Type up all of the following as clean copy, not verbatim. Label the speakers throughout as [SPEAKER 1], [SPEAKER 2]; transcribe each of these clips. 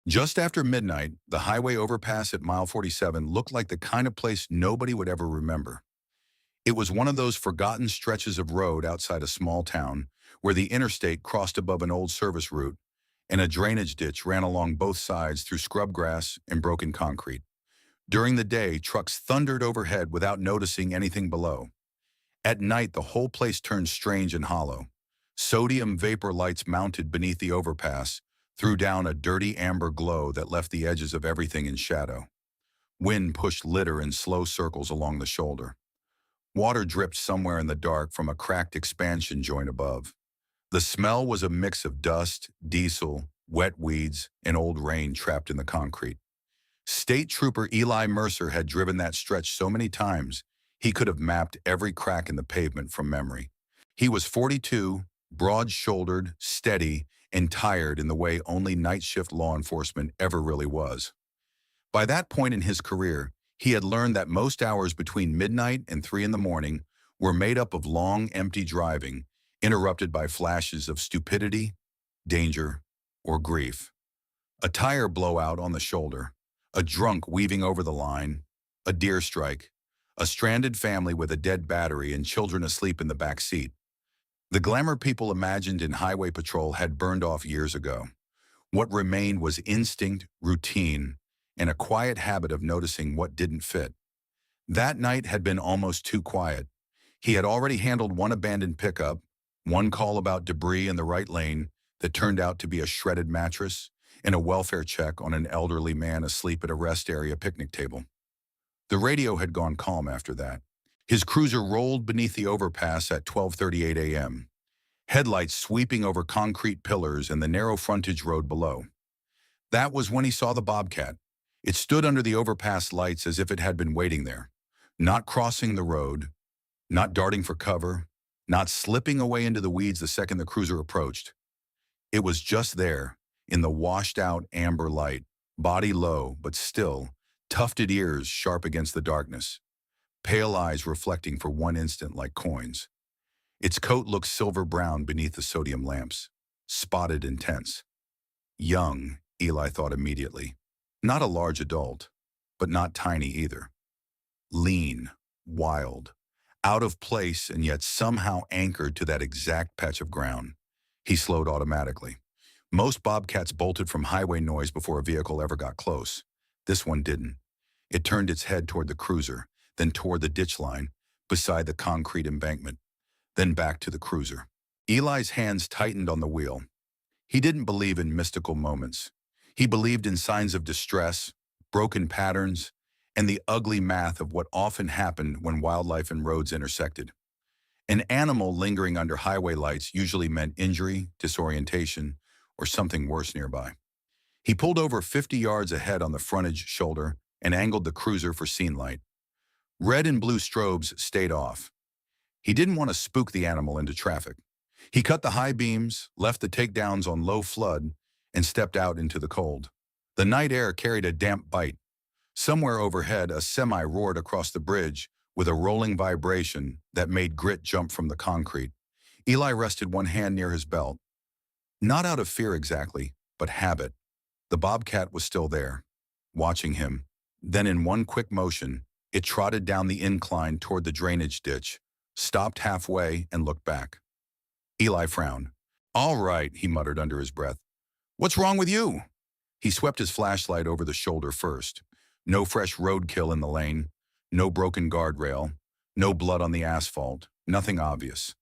[SPEAKER 1] Just after midnight, the highway overpass at mile 47 looked like the kind of place nobody would ever remember. It was one of those forgotten stretches of road outside a small town where the interstate crossed above an old service route and a drainage ditch ran along both sides through scrub grass and broken concrete. During the day, trucks thundered overhead without noticing anything below. At night, the whole place turned strange and hollow. Sodium vapor lights mounted beneath the overpass threw down a dirty amber glow that left the edges of everything in shadow. Wind pushed litter in slow circles along the shoulder. Water dripped somewhere in the dark from a cracked expansion joint above. The smell was a mix of dust, diesel, wet weeds, and old rain trapped in the concrete. State Trooper Eli Mercer had driven that stretch so many times, he could have mapped every crack in the pavement from memory. He was 42, broad-shouldered, steady, and tired in the way only night shift law enforcement ever really was. By that point in his career, he had learned that most hours between midnight and 3 in the morning were made up of long, empty driving, interrupted by flashes of stupidity, danger, or grief. A tire blowout on the shoulder, a drunk weaving over the line, a deer strike, a stranded family with a dead battery and children asleep in the back seat. The glamour people imagined in highway patrol had burned off years ago. What remained was instinct, routine, and a quiet habit of noticing what didn't fit. That night had been almost too quiet. He had already handled one abandoned pickup, one call about debris in the right lane that turned out to be a shredded mattress, and a welfare check on an elderly man asleep at a rest area picnic table. The radio had gone calm after that. His cruiser rolled beneath the overpass at 12:38 a.m., headlights sweeping over concrete pillars and the narrow frontage road below. That was when he saw the Bobcat. It stood under the overpass lights as if it had been waiting there, not crossing the road, not darting for cover, not slipping away into the weeds the second the cruiser approached. It was just there, in the washed-out amber light, body low but still, tufted ears sharp against the darkness, pale eyes reflecting for one instant like coins. Its coat looked silver-brown beneath the sodium lamps, spotted and tense. Young, Eli thought immediately. Not a large adult, but not tiny either. Lean, wild, out of place and yet somehow anchored to that exact patch of ground. He slowed automatically. Most bobcats bolted from highway noise before a vehicle ever got close. This one didn't. It turned its head toward the cruiser, then toward the ditch line, beside the concrete embankment, then back to the cruiser. Eli's hands tightened on the wheel. He didn't believe in mystical moments. He believed in signs of distress, broken patterns, and the ugly math of what often happened when wildlife and roads intersected. An animal lingering under highway lights usually meant injury, disorientation, or something worse nearby. He pulled over 50 yards ahead on the frontage shoulder and angled the cruiser for scene light. Red and blue strobes stayed off. He didn't want to spook the animal into traffic. He cut the high beams, left the takedowns on low flood, and stepped out into the cold. The night air carried a damp bite. Somewhere overhead, a semi roared across the bridge with a rolling vibration that made grit jump from the concrete. Eli rested one hand near his belt. Not out of fear exactly, but habit. The bobcat was still there, watching him. Then in one quick motion, it trotted down the incline toward the drainage ditch, stopped halfway, and looked back. Eli frowned. "All right," he muttered under his breath. "What's wrong with you?" He swept his flashlight over the shoulder first. No fresh roadkill in the lane, no broken guardrail, no blood on the asphalt, nothing obvious.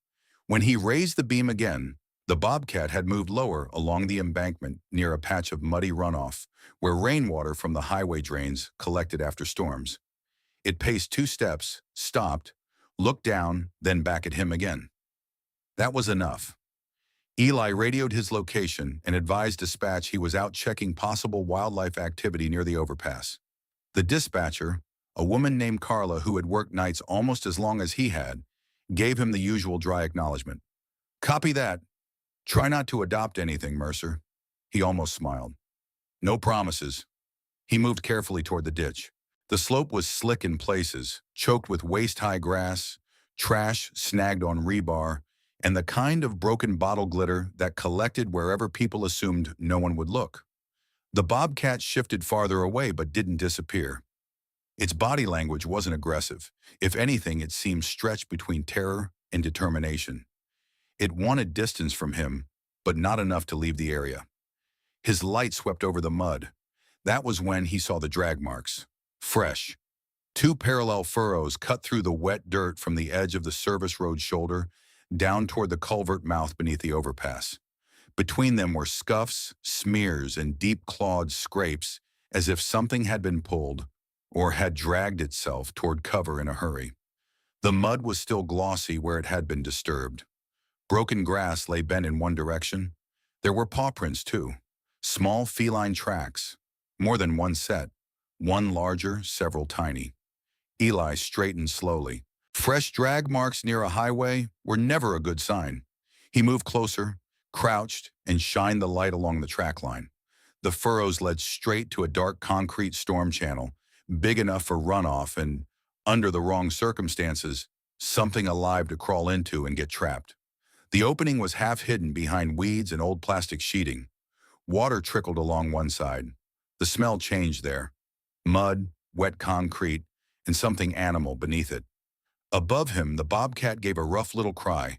[SPEAKER 1] When he raised the beam again, the bobcat had moved lower along the embankment near a patch of muddy runoff where rainwater from the highway drains collected after storms. It paced 2 steps, stopped, looked down, then back at him again. That was enough. Eli radioed his location and advised dispatch he was out checking possible wildlife activity near the overpass. The dispatcher, a woman named Carla who had worked nights almost as long as he had, gave him the usual dry acknowledgement. "Copy that. Try not to adopt anything, Mercer." He almost smiled. "No promises." He moved carefully toward the ditch. The slope was slick in places, choked with waist-high grass, trash snagged on rebar, and the kind of broken bottle glitter that collected wherever people assumed no one would look. The bobcat shifted farther away but didn't disappear. Its body language wasn't aggressive. If anything, it seemed stretched between terror and determination. It wanted distance from him, but not enough to leave the area. His light swept over the mud. That was when he saw the drag marks. Fresh. Two parallel furrows cut through the wet dirt from the edge of the service road shoulder down toward the culvert mouth beneath the overpass. Between them were scuffs, smears, and deep clawed scrapes, as if something had been pulled or had dragged itself toward cover in a hurry. The mud was still glossy where it had been disturbed. Broken grass lay bent in one direction. There were paw prints, too. Small feline tracks. More than one set. One larger, several tiny. Eli straightened slowly. Fresh drag marks near a highway were never a good sign. He moved closer, crouched, and shined the light along the track line. The furrows led straight to a dark concrete storm channel, big enough for runoff and, under the wrong circumstances, something alive to crawl into and get trapped. The opening was half hidden behind weeds and old plastic sheeting. Water trickled along one side. The smell changed there. Mud, wet concrete, and something animal beneath it. Above him, the bobcat gave a rough little cry.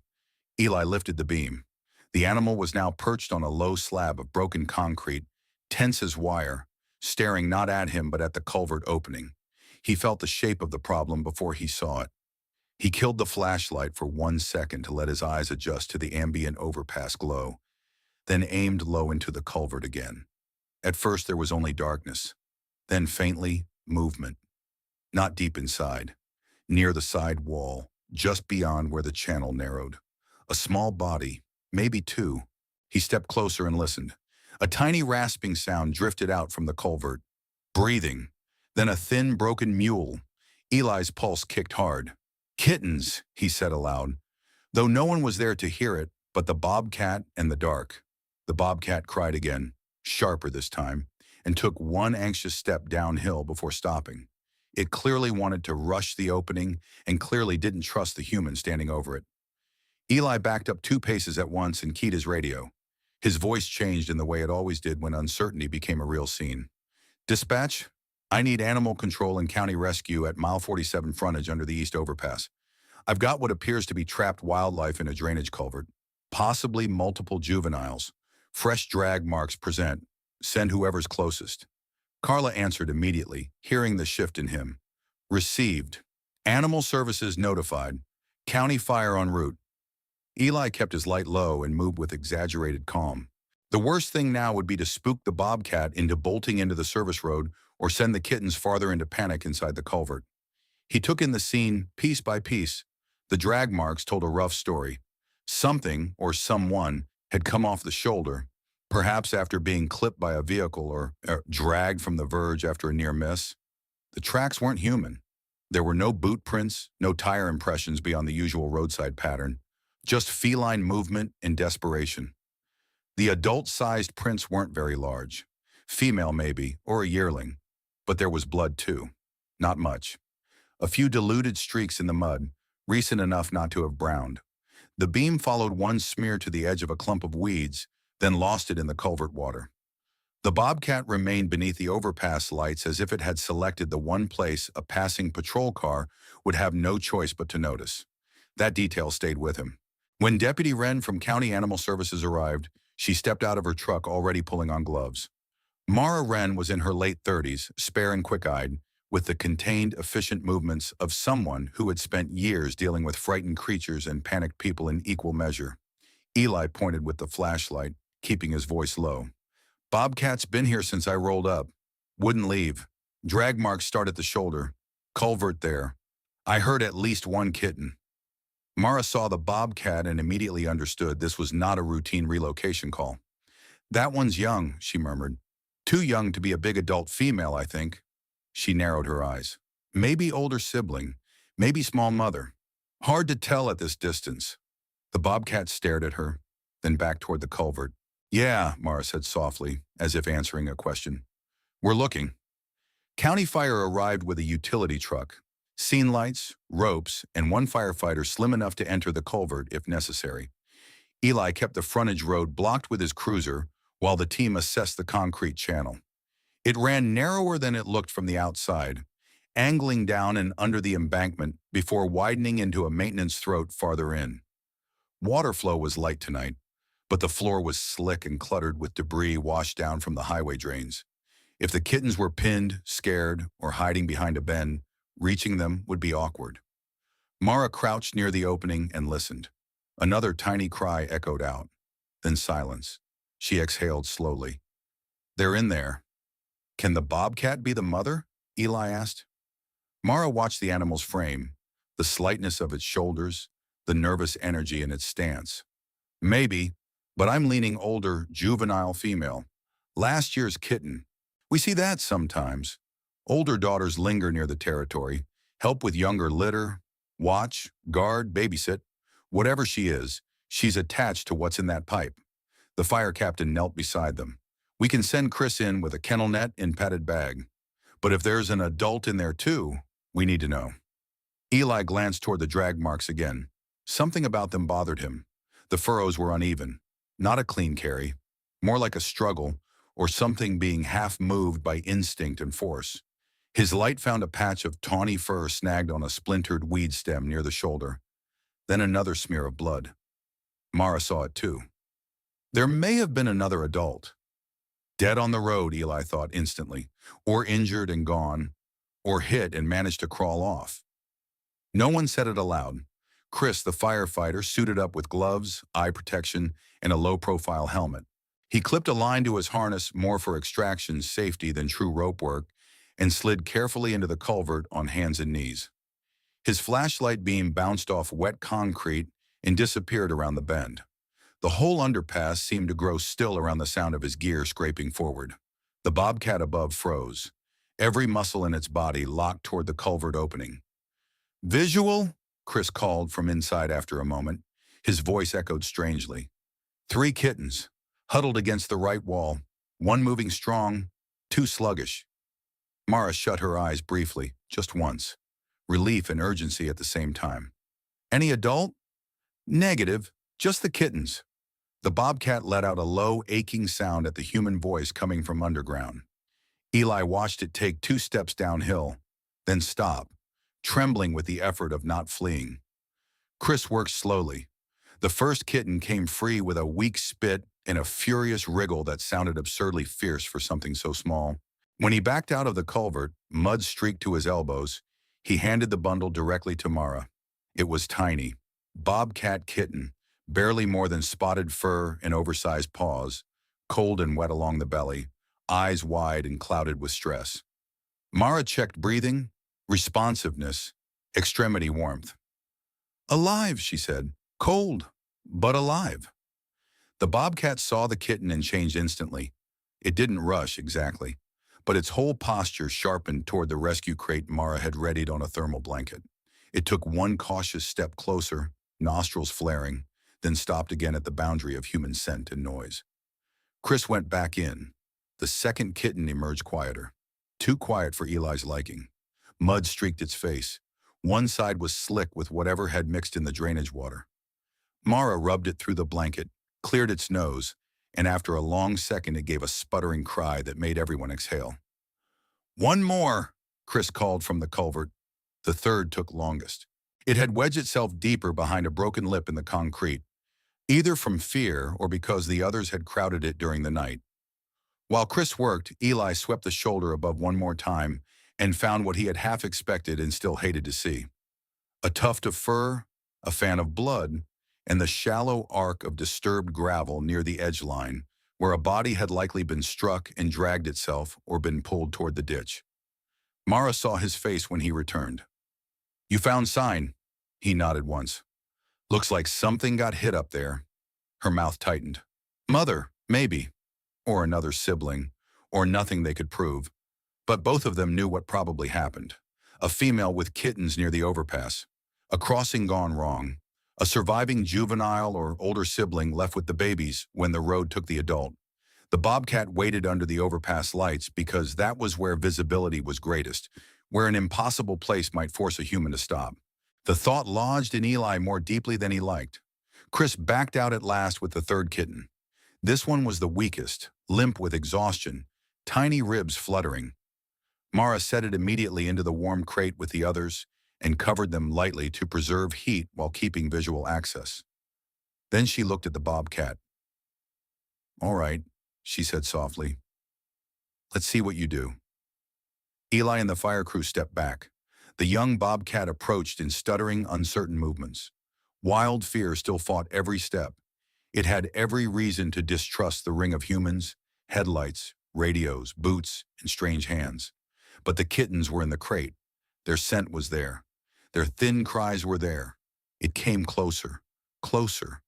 [SPEAKER 1] Eli lifted the beam. The animal was now perched on a low slab of broken concrete, tense as wire, staring not at him but at the culvert opening. He felt the shape of the problem before he saw it. He killed the flashlight for 1 second to let his eyes adjust to the ambient overpass glow, then aimed low into the culvert again. At first there was only darkness, then faintly, movement. Not deep inside. Near the side wall, just beyond where the channel narrowed. A small body, maybe two. He stepped closer and listened. A tiny rasping sound drifted out from the culvert. Breathing. Then a thin, broken mule. Eli's pulse kicked hard. "Kittens," he said aloud, though no one was there to hear it but the bobcat and the dark. The bobcat cried again, sharper this time, and took one anxious step downhill before stopping. It clearly wanted to rush the opening and clearly didn't trust the human standing over it. Eli backed up 2 paces at once and keyed his radio. His voice changed in the way it always did when uncertainty became a real scene. "Dispatch, I need animal control and county rescue at mile 47 frontage under the East Overpass. I've got what appears to be trapped wildlife in a drainage culvert. Possibly multiple juveniles. Fresh drag marks present. Send whoever's closest." Carla answered immediately, hearing the shift in him. "Received. Animal Services notified. County fire en route." Eli kept his light low and moved with exaggerated calm. The worst thing now would be to spook the bobcat into bolting into the service road or send the kittens farther into panic inside the culvert. He took in the scene piece by piece. The drag marks told a rough story. Something, or someone, had come off the shoulder, perhaps after being clipped by a vehicle or dragged from the verge after a near miss. The tracks weren't human. There were no boot prints, no tire impressions beyond the usual roadside pattern, just feline movement and desperation. The adult-sized prints weren't very large. Female maybe, or a yearling. But there was blood too. Not much. A few diluted streaks in the mud, recent enough not to have browned. The beam followed one smear to the edge of a clump of weeds, then lost it in the culvert water. The bobcat remained beneath the overpass lights as if it had selected the one place a passing patrol car would have no choice but to notice. That detail stayed with him. When Deputy Wren from County Animal Services arrived, she stepped out of her truck already pulling on gloves. Mara Wren was in her late 30s, spare and quick-eyed, with the contained, efficient movements of someone who had spent years dealing with frightened creatures and panicked people in equal measure. Eli pointed with the flashlight, keeping his voice low. "Bobcat's been here since I rolled up. Wouldn't leave. Drag marks start at the shoulder. Culvert there. I heard at least one kitten." Mara saw the bobcat and immediately understood this was not a routine relocation call. "That one's young," she murmured. "Too young to be a big adult female, I think." She narrowed her eyes. "Maybe older sibling. Maybe small mother. Hard to tell at this distance." The bobcat stared at her, then back toward the culvert. "Yeah," Mara said softly, as if answering a question. "We're looking." County Fire arrived with a utility truck, scene lights, ropes, and one firefighter slim enough to enter the culvert if necessary. Eli kept the frontage road blocked with his cruiser while the team assessed the concrete channel. It ran narrower than it looked from the outside, angling down and under the embankment before widening into a maintenance throat farther in. Water flow was light tonight, but the floor was slick and cluttered with debris washed down from the highway drains. If the kittens were pinned, scared, or hiding behind a bend, reaching them would be awkward. Mara crouched near the opening and listened. Another tiny cry echoed out, then silence. She exhaled slowly. They're in there. Can the bobcat be the mother? Eli asked. Mara watched the animal's frame, the slightness of its shoulders, the nervous energy in its stance. Maybe, but I'm leaning older, juvenile female. Last year's kitten. We see that sometimes. Older daughters linger near the territory, help with younger litter, watch, guard, babysit. Whatever she is, she's attached to what's in that pipe. The fire captain knelt beside them. We can send Chris in with a kennel net and padded bag. But if there's an adult in there too, we need to know. Eli glanced toward the drag marks again. Something about them bothered him. The furrows were uneven. Not a clean carry. More like a struggle, or something being half moved by instinct and force. His light found a patch of tawny fur snagged on a splintered weed stem near the shoulder. Then another smear of blood. Mara saw it too. There may have been another adult. Dead on the road, Eli thought instantly, or injured and gone, or hit and managed to crawl off. No one said it aloud. Chris, the firefighter, suited up with gloves, eye protection, and a low-profile helmet. He clipped a line to his harness more for extraction safety than true rope work and slid carefully into the culvert on hands and knees. His flashlight beam bounced off wet concrete and disappeared around the bend. The whole underpass seemed to grow still around the sound of his gear scraping forward. The bobcat above froze, every muscle in its body locked toward the culvert opening. Visual? Chris called from inside after a moment. His voice echoed strangely. 3 kittens, huddled against the right wall, one moving strong, 2 sluggish. Mara shut her eyes briefly, just once. Relief and urgency at the same time. Any adult? Negative, just the kittens. The bobcat let out a low, aching sound at the human voice coming from underground. Eli watched it take 2 steps downhill, then stop, trembling with the effort of not fleeing. Chris worked slowly. The first kitten came free with a weak spit and a furious wriggle that sounded absurdly fierce for something so small. When he backed out of the culvert, mud streaked to his elbows, he handed the bundle directly to Mara. It was tiny. Bobcat kitten, barely more than spotted fur and oversized paws, cold and wet along the belly, eyes wide and clouded with stress. Mara checked breathing, responsiveness, extremity warmth. Alive, she said. Cold, but alive. The bobcat saw the kitten and changed instantly. It didn't rush exactly, but its whole posture sharpened toward the rescue crate Mara had readied on a thermal blanket. It took one cautious step closer, nostrils flaring, then stopped again at the boundary of human scent and noise. Chris went back in. The second kitten emerged quieter. Too quiet for Eli's liking. Mud streaked its face. One side was slick with whatever had mixed in the drainage water. Mara rubbed it through the blanket, cleared its nose, and after a long second it gave a sputtering cry that made everyone exhale. One more, Chris called from the culvert. The third took longest. It had wedged itself deeper behind a broken lip in the concrete, either from fear or because the others had crowded it during the night. While Chris worked, Eli swept the shoulder above one more time and found what he had half expected and still hated to see. A tuft of fur, a fan of blood, and the shallow arc of disturbed gravel near the edge line, where a body had likely been struck and dragged itself or been pulled toward the ditch. Mara saw his face when he returned. You found sign, he nodded once. Looks like something got hit up there. Her mouth tightened. Mother, maybe. Or another sibling, or nothing they could prove. But both of them knew what probably happened. A female with kittens near the overpass. A crossing gone wrong. A surviving juvenile or older sibling left with the babies when the road took the adult. The bobcat waited under the overpass lights because that was where visibility was greatest, where an impossible place might force a human to stop. The thought lodged in Eli more deeply than he liked. Chris backed out at last with the third kitten. This one was the weakest, limp with exhaustion, tiny ribs fluttering. Mara set it immediately into the warm crate with the others and covered them lightly to preserve heat while keeping visual access. Then she looked at the bobcat. "All right," she said softly. "Let's see what you do." Eli and the fire crew stepped back. The young bobcat approached in stuttering, uncertain movements. Wild fear still fought every step. It had every reason to distrust the ring of humans, headlights, radios, boots, and strange hands. But the kittens were in the crate. Their scent was there. Their thin cries were there. It came closer, closer,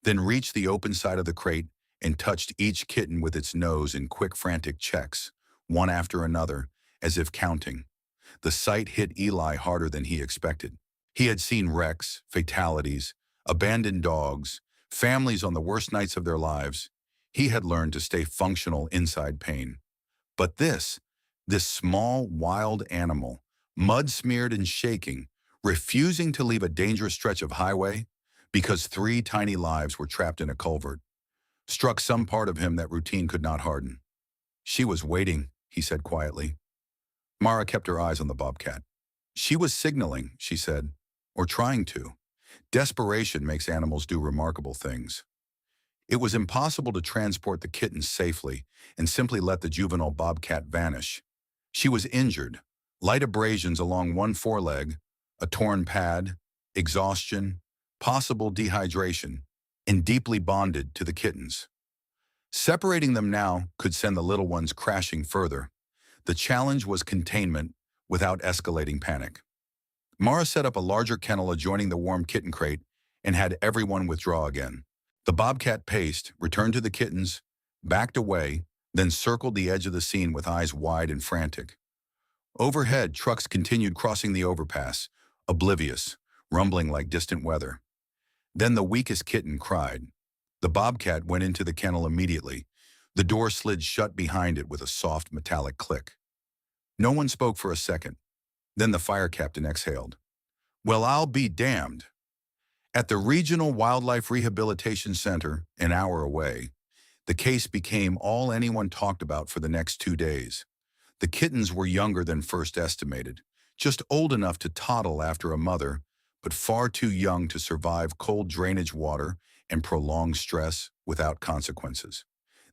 [SPEAKER 1] then reached the open side of the crate and touched each kitten with its nose in quick, frantic checks, one after another, as if counting. The sight hit Eli harder than he expected. He had seen wrecks, fatalities, abandoned dogs, families on the worst nights of their lives. He had learned to stay functional inside pain. But this small, wild animal, mud-smeared and shaking, refusing to leave a dangerous stretch of highway because 3 tiny lives were trapped in a culvert, struck some part of him that routine could not harden. "She was waiting," he said quietly. Mara kept her eyes on the bobcat. "She was signaling," she said, "or trying to. Desperation makes animals do remarkable things." It was impossible to transport the kittens safely and simply let the juvenile bobcat vanish. She was injured, light abrasions along one foreleg, a torn pad, exhaustion, possible dehydration, and deeply bonded to the kittens. Separating them now could send the little ones crashing further. The challenge was containment without escalating panic. Mara set up a larger kennel adjoining the warm kitten crate and had everyone withdraw again. The bobcat paced, returned to the kittens, backed away, then circled the edge of the scene with eyes wide and frantic. Overhead, trucks continued crossing the overpass, oblivious, rumbling like distant weather. Then the weakest kitten cried. The bobcat went into the kennel immediately. The door slid shut behind it with a soft metallic click. No one spoke for a second. Then the fire captain exhaled. "Well, I'll be damned." At the Regional Wildlife Rehabilitation Center, an hour away, the case became all anyone talked about for the next 2 days. The kittens were younger than first estimated, just old enough to toddle after a mother, but far too young to survive cold drainage water and prolonged stress without consequences.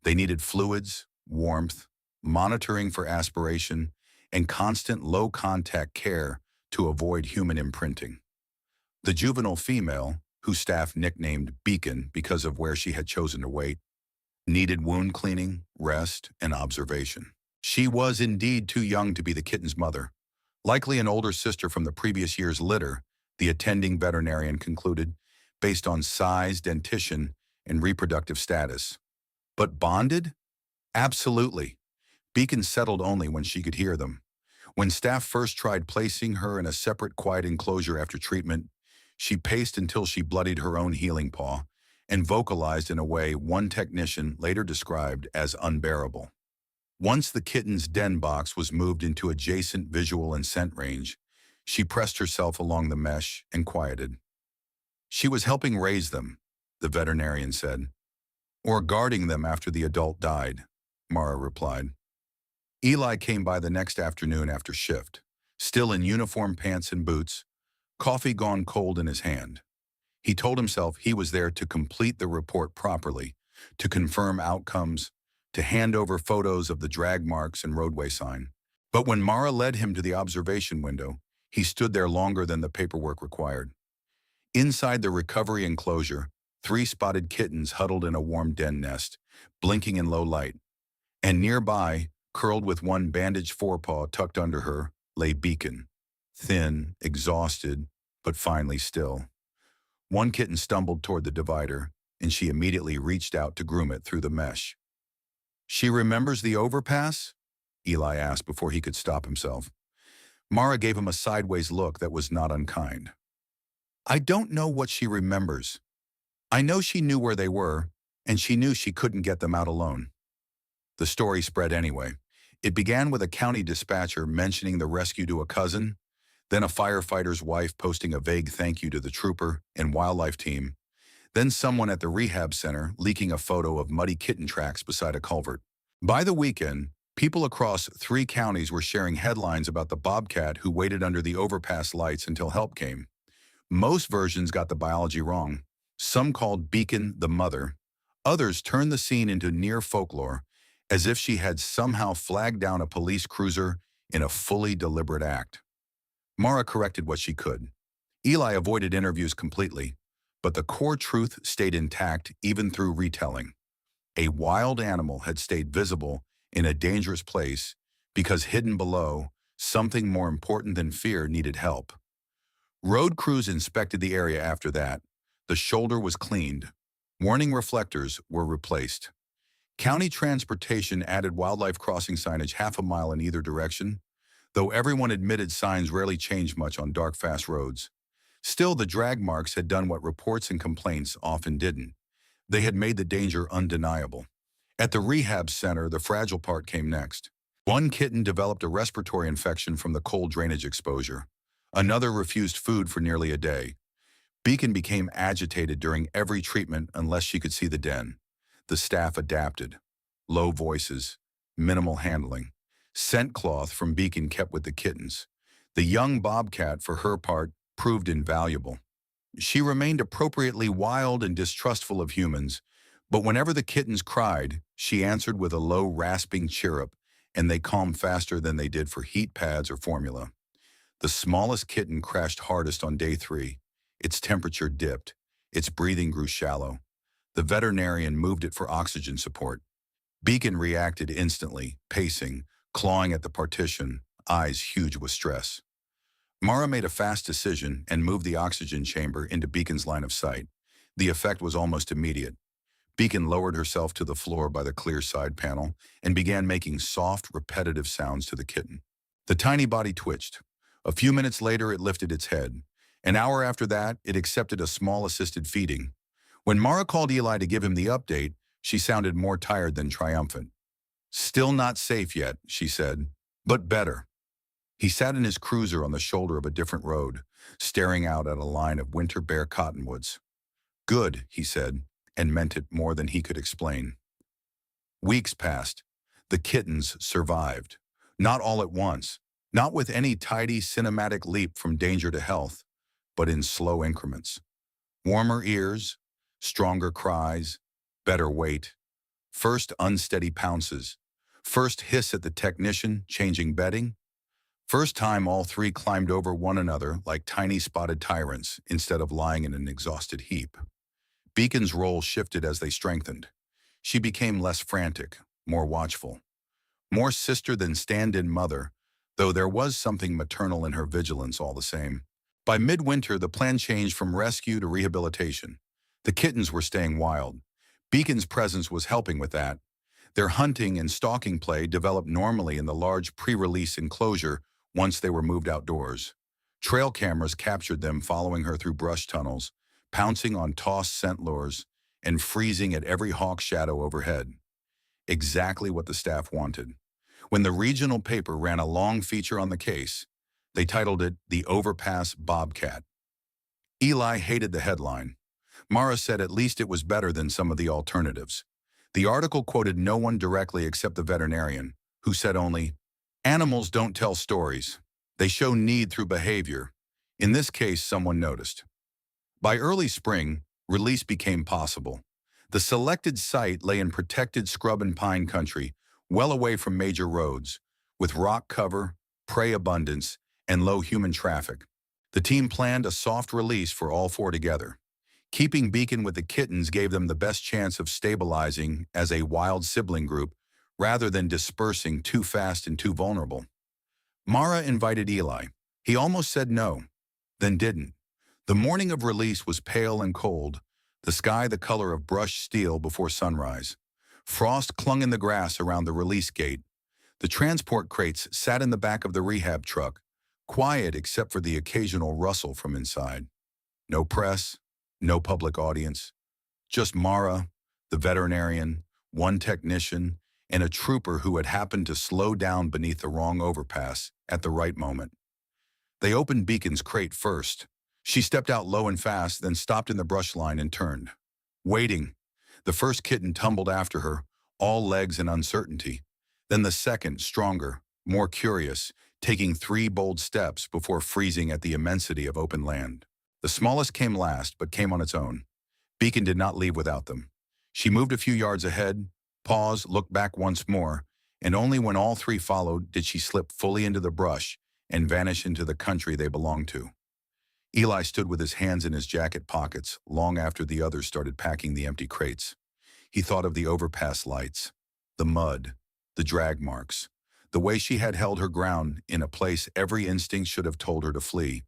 [SPEAKER 1] They needed fluids, warmth, monitoring for aspiration, and constant low-contact care to avoid human imprinting. The juvenile female, whose staff nicknamed Beacon because of where she had chosen to wait, needed wound cleaning, rest, and observation. She was indeed too young to be the kitten's mother. Likely an older sister from the previous year's litter, the attending veterinarian concluded, based on size, dentition, and reproductive status. But bonded? Absolutely. Beacon settled only when she could hear them. When staff first tried placing her in a separate quiet enclosure after treatment, she paced until she bloodied her own healing paw and vocalized in a way one technician later described as unbearable. Once the kitten's den box was moved into adjacent visual and scent range, she pressed herself along the mesh and quieted. She was helping raise them, the veterinarian said. Or guarding them after the adult died, Mara replied. Eli came by the next afternoon after shift, still in uniform pants and boots, coffee gone cold in his hand. He told himself he was there to complete the report properly, to confirm outcomes, to hand over photos of the drag marks and roadway sign. But when Mara led him to the observation window, he stood there longer than the paperwork required. Inside the recovery enclosure, 3 spotted kittens huddled in a warm den nest, blinking in low light. And nearby, curled with one bandaged forepaw tucked under her, lay Beacon, thin, exhausted, but finally still. One kitten stumbled toward the divider, and she immediately reached out to groom it through the mesh. "She remembers the overpass?" Eli asked before he could stop himself. Mara gave him a sideways look that was not unkind. "I don't know what she remembers. I know she knew where they were, and she knew she couldn't get them out alone." The story spread anyway. It began with a county dispatcher mentioning the rescue to a cousin, then a firefighter's wife posting a vague thank you to the trooper and wildlife team, then someone at the rehab center leaking a photo of muddy kitten tracks beside a culvert. By the weekend, People across 3 counties were sharing headlines about the bobcat who waited under the overpass lights until help came. Most versions got the biology wrong. Some called Beacon the mother. Others turned the scene into near folklore, as if she had somehow flagged down a police cruiser in a fully deliberate act. Mara corrected what she could. Eli avoided interviews completely, but the core truth stayed intact even through retelling. A wild animal had stayed visible in a dangerous place because hidden below, something more important than fear needed help. Road crews inspected the area after that. The shoulder was cleaned. Warning reflectors were replaced. County transportation added wildlife crossing signage half a mile in either direction, though everyone admitted signs rarely changed much on dark, fast roads. Still, the drag marks had done what reports and complaints often didn't. They had made the danger undeniable. At the rehab center, the fragile part came next. One kitten developed a respiratory infection from the cold drainage exposure. Another refused food for nearly a day. Beacon became agitated during every treatment unless she could see the den. The staff adapted. Low voices, minimal handling. Scent cloth from Beacon kept with the kittens. The young bobcat, for her part, proved invaluable. She remained appropriately wild and distrustful of humans, but whenever the kittens cried, she answered with a low, rasping chirrup, and they calmed faster than they did for heat pads or formula. The smallest kitten crashed hardest on day 3. Its temperature dipped. Its breathing grew shallow. The veterinarian moved it for oxygen support. Beacon reacted instantly, pacing, clawing at the partition, eyes huge with stress. Mara made a fast decision and moved the oxygen chamber into Beacon's line of sight. The effect was almost immediate. Beacon lowered herself to the floor by the clear side panel and began making soft, repetitive sounds to the kitten. The tiny body twitched. A few minutes later, it lifted its head. An hour after that, it accepted a small assisted feeding. When Mara called Eli to give him the update, she sounded more tired than triumphant. "Still not safe yet," she said, "but better." He sat in his cruiser on the shoulder of a different road, staring out at a line of winter bare cottonwoods. "Good," he said, and meant it more than he could explain. Weeks passed. The kittens survived. Not all at once, not with any tidy cinematic leap from danger to health, but in slow increments. Warmer ears, stronger cries, better weight. First unsteady pounces. First hiss at the technician, changing bedding. First time all 3 climbed over one another like tiny spotted tyrants instead of lying in an exhausted heap. Beacon's role shifted as they strengthened. She became less frantic, more watchful. More sister than stand-in mother, though there was something maternal in her vigilance all the same. By midwinter, the plan changed from rescue to rehabilitation. The kittens were staying wild. Beacon's presence was helping with that. Their hunting and stalking play developed normally in the large pre-release enclosure once they were moved outdoors. Trail cameras captured them following her through brush tunnels, pouncing on tossed scent lures, and freezing at every hawk shadow overhead. Exactly what the staff wanted. When the regional paper ran a long feature on the case, they titled it "The Overpass Bobcat." Eli hated the headline. Mara said at least it was better than some of the alternatives. The article quoted no one directly except the veterinarian, who said only, "Animals don't tell stories. They show need through behavior." In this case, someone noticed. By early spring, release became possible. The selected site lay in protected scrub and pine country, well away from major roads, with rock cover, prey abundance, and low human traffic. The team planned a soft release for all 4 together. Keeping Beacon with the kittens gave them the best chance of stabilizing as a wild sibling group rather than dispersing too fast and too vulnerable. Mara invited Eli. He almost said no, then didn't. The morning of release was pale and cold, the sky the color of brushed steel before sunrise. Frost clung in the grass around the release gate. The transport crates sat in the back of the rehab truck, quiet except for the occasional rustle from inside. No press, no public audience. Just Mara, the veterinarian, one technician, and a trooper who had happened to slow down beneath the wrong overpass at the right moment. They opened Beacon's crate first. She stepped out low and fast, then stopped in the brush line and turned. Waiting. The first kitten tumbled after her, all legs and uncertainty. Then the second, stronger, more curious, taking 3 bold steps before freezing at the immensity of open land. The smallest came last, but came on its own. Beacon did not leave without them. She moved a few yards ahead, paused, looked back once more, and only when all 3 followed did she slip fully into the brush and vanish into the country they belonged to. Eli stood with his hands in his jacket pockets long after the others started packing the empty crates. He thought of the overpass lights, the mud, the drag marks, the way she had held her ground in a place every instinct should have told her to flee,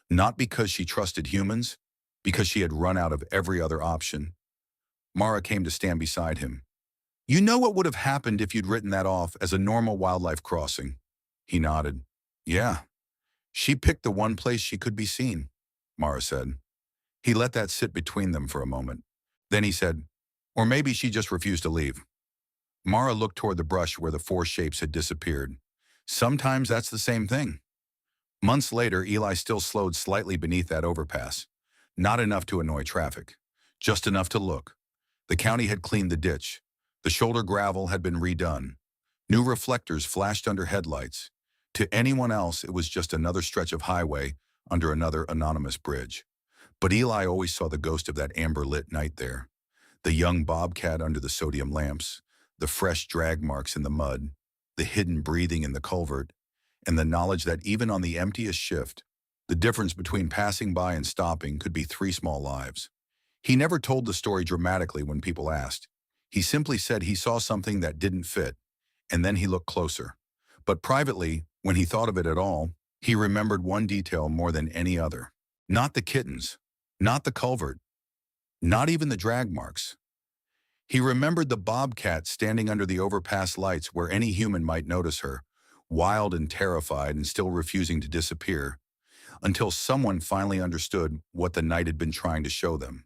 [SPEAKER 1] not because she trusted humans, because she had run out of every other option. Mara came to stand beside him. "You know what would have happened if you'd written that off as a normal wildlife crossing?" He nodded. "Yeah, she picked the one place she could be seen," Mara said. He let that sit between them for a moment. Then he said, "Or maybe she just refused to leave." Mara looked toward the brush where the 4 shapes had disappeared. Sometimes that's the same thing. Months later, Eli still slowed slightly beneath that overpass. Not enough to annoy traffic. Just enough to look. The county had cleaned the ditch. The shoulder gravel had been redone. New reflectors flashed under headlights. To anyone else, it was just another stretch of highway under another anonymous bridge. But Eli always saw the ghost of that amber-lit night there. The young bobcat under the sodium lamps, the fresh drag marks in the mud, the hidden breathing in the culvert, and the knowledge that even on the emptiest shift, the difference between passing by and stopping could be 3 small lives. He never told the story dramatically when people asked. He simply said he saw something that didn't fit, and then he looked closer. But privately, when he thought of it at all, he remembered one detail more than any other. Not the kittens, not the culvert, not even the drag marks. He remembered the bobcat standing under the overpass lights where any human might notice her, wild and terrified and still refusing to disappear, until someone finally understood what the night had been trying to show them.